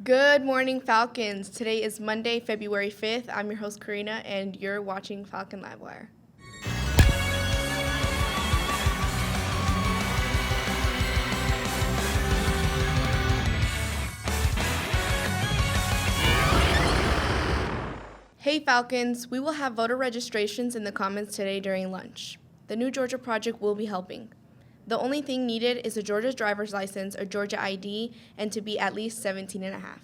Good morning, Falcons. Today is Monday, February 5th. I'm your host, Karina, and you're watching Falcon Livewire. Hey, Falcons. We will have voter registrations in the comments today during lunch. The New Georgia Project will be helping. The only thing needed is a Georgia driver's license or Georgia ID and to be at least 17 and a half.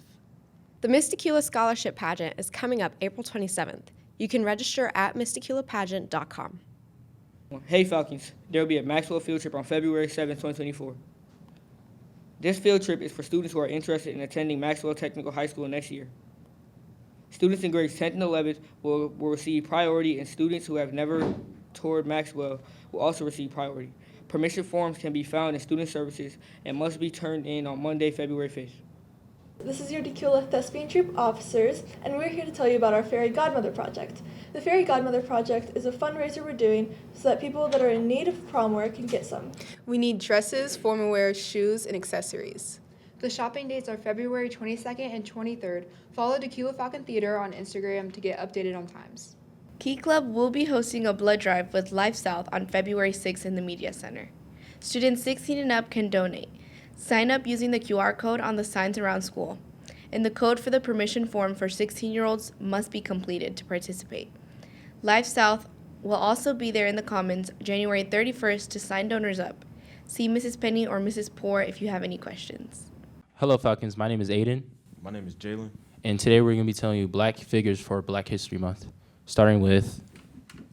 The Miss Tequila Scholarship Pageant is coming up April 27th. You can register at misstequilapageant.com. Hey Falcons, there will be a Maxwell field trip on February 7, 2024. This field trip is for students who are interested in attending Maxwell Technical High School next year. Students in grades 10th and 11th will receive priority, and students who have never toured Maxwell will also receive priority. Permission forms can be found in Student Services and must be turned in on Monday, February 5th. This is your Tequila Thespian Troupe officers, and we're here to tell you about our Fairy Godmother Project. The Fairy Godmother Project is a fundraiser we're doing so that people that are in need of prom wear can get some. We need dresses, formal wear, shoes, and accessories. The shopping dates are February 22nd and 23rd. Follow Tequila Falcon Theater on Instagram to get updated on times. Key Club will be hosting a blood drive with Life South on February 6th in the Media Center. Students 16 and up can donate. Sign up using the QR code on the signs around school. And the code for the permission form for 16-year-olds must be completed to participate. Life South will also be there in the Commons January 31st to sign donors up. See Mrs. Penny or Mrs. Poor if you have any questions. Hello, Falcons. My name is Aiden. My name is Jalen. And today we're going to be telling you Black figures for Black History Month, starting with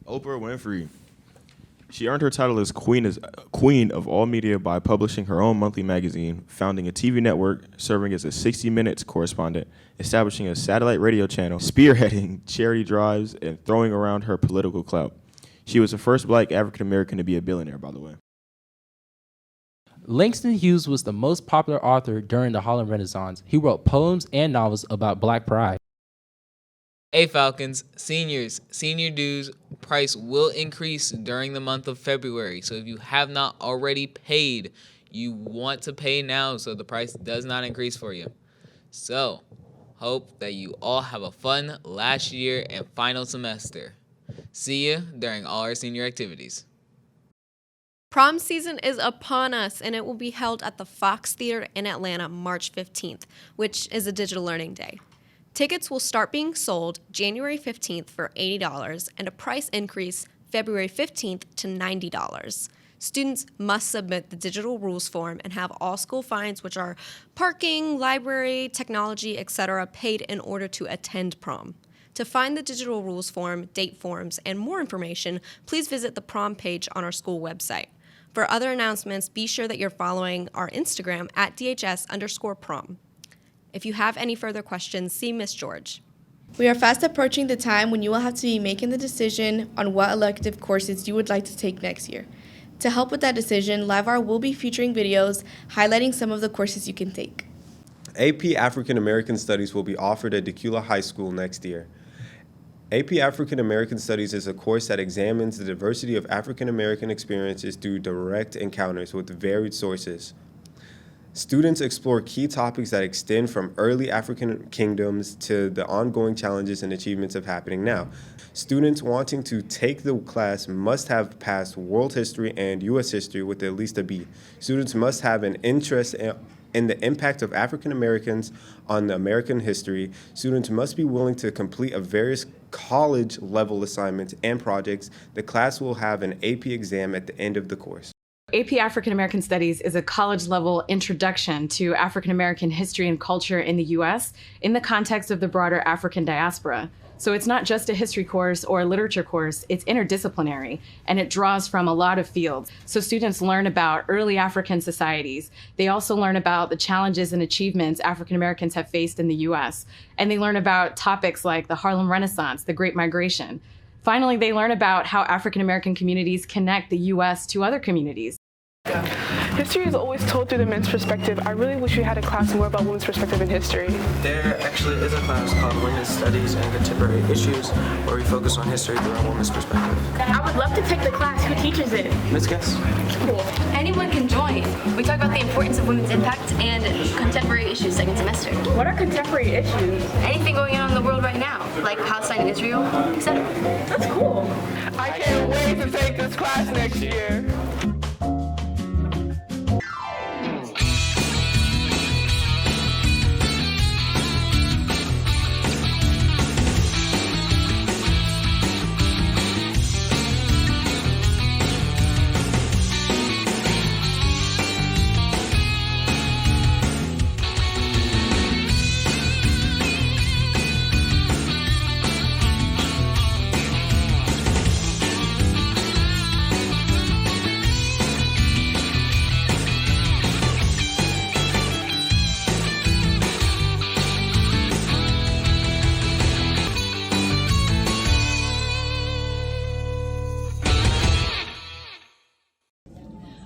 Oprah Winfrey. She earned her title as queen of all media by publishing her own monthly magazine, founding a TV network, serving as a 60 Minutes correspondent, establishing a satellite radio channel, spearheading charity drives, and throwing around her political clout. She was the first Black African American to be a billionaire, by the way. Langston Hughes was the most popular author during the Harlem Renaissance. He wrote poems and novels about Black pride. Hey Falcons, seniors, senior dues price will increase during the month of February. So if you have not already paid, you want to pay now so the price does not increase for you. So hope that you all have a fun last year and final semester. See you during all our senior activities. Prom season is upon us, and it will be held at the Fox Theater in Atlanta March 15th, which is a digital learning day. Tickets will start being sold January 15th for $80 and a price increase February 15th to $90. Students must submit the digital rules form and have all school fines, which are parking, library, technology, etc., paid in order to attend prom. To find the digital rules form, date forms, and more information, please visit the prom page on our school website. For other announcements, be sure that you're following our Instagram at DHS_prom. If you have any further questions, see Miss George. We are fast approaching the time when you will have to be making the decision on what elective courses you would like to take next year. To help with that decision, LiveWire will be featuring videos highlighting some of the courses you can take. AP African American Studies will be offered at Tequila High School next year. AP African American Studies is a course that examines the diversity of African American experiences through direct encounters with varied sources. Students explore key topics that extend from early African kingdoms to the ongoing challenges and achievements of happening now. Students wanting to take the class must have passed world history and U.S. history with at least a B. Students must have an interest in the impact of African Americans on the American history. Students must be willing to complete a various college-level assignments and projects. The class will have an AP exam at the end of the course. AP African American Studies is a college-level introduction to African American history and culture in the U.S. in the context of the broader African diaspora. So it's not just a history course or a literature course, it's interdisciplinary, and it draws from a lot of fields. So students learn about early African societies. They also learn about the challenges and achievements African Americans have faced in the U.S. And they learn about topics like the Harlem Renaissance, the Great Migration. Finally, they learn about how African American communities connect the U.S. to other communities. History is always told through the men's perspective. I really wish we had a class more about women's perspective in history. There actually is a class called Women's Studies and Contemporary Issues where we focus on history through a woman's perspective. I would love to take the class. Who teaches it? Miss Guess. Cool. Anyone can join. We talk about the importance of women's impact and contemporary issues second semester. What are contemporary issues? Anything going on in the world right now, like Palestine and Israel, etc. That's cool. I can't wait to take this class next year.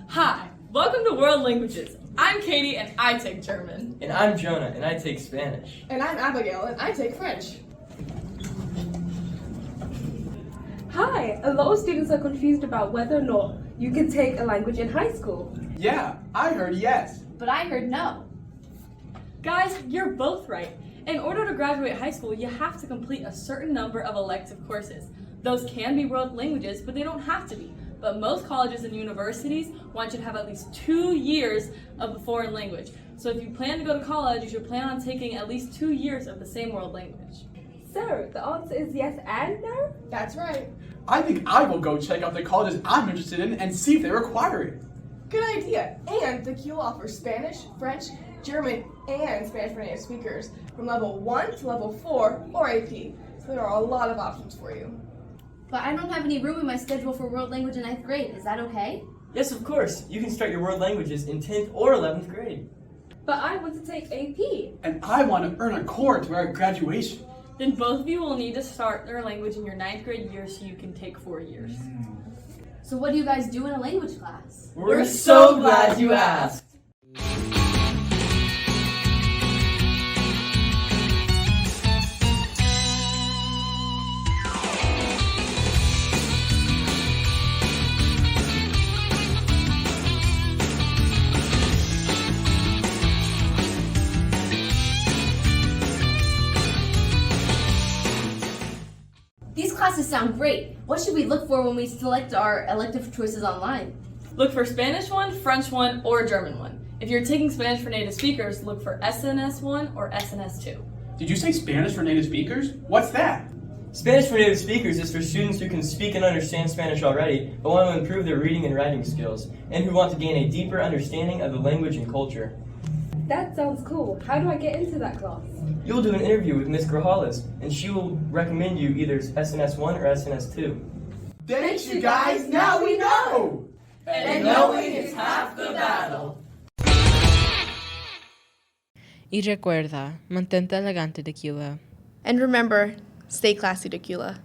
Hi, welcome to World Languages. I'm Katie and I take German. And I'm Jonah and I take Spanish. And I'm Abigail and I take French. Hi, a lot of students are confused about whether or not you can take a language in high school. Yeah, I heard yes. But I heard no. Guys, you're both right. In order to graduate high school, you have to complete a certain number of elective courses. Those can be world languages, but they don't have to be. But most colleges and universities want you to have at least 2 years of a foreign language. So if you plan to go to college, you should plan on taking at least 2 years of the same world language. So, the answer is yes and no? That's right. I think I will go check out the colleges I'm interested in and see if they require it. Good idea. And Tequila offers Spanish, French, German, and Spanish for native speakers from level 1 to level 4 or AP. So there are a lot of options for you. But I don't have any room in my schedule for world language in 9th grade. Is that okay? Yes, of course. You can start your world languages in 10th or 11th grade. But I want to take AP. And I want to earn a core to our graduation. Then both of you will need to start their language in your 9th grade year so you can take 4 years. So what do you guys do in a language class? We're so glad you asked. These classes sound great. What should we look for when we select our elective choices online? Look for Spanish 1, French 1, or German 1. If you're taking Spanish for native speakers, look for SNS 1 or SNS 2. Did you say Spanish for native speakers? What's that? Spanish for native speakers is for students who can speak and understand Spanish already, but want to improve their reading and writing skills, and who want to gain a deeper understanding of the language and culture. That sounds cool. How do I get into that class? You'll do an interview with Miss Grajales, and she will recommend you either SNS 1 or SNS 2. Thanks, you guys. Now we know. And knowing is half the battle. Y recuerda, mantente elegante, Tequila. And remember, stay classy, Tequila.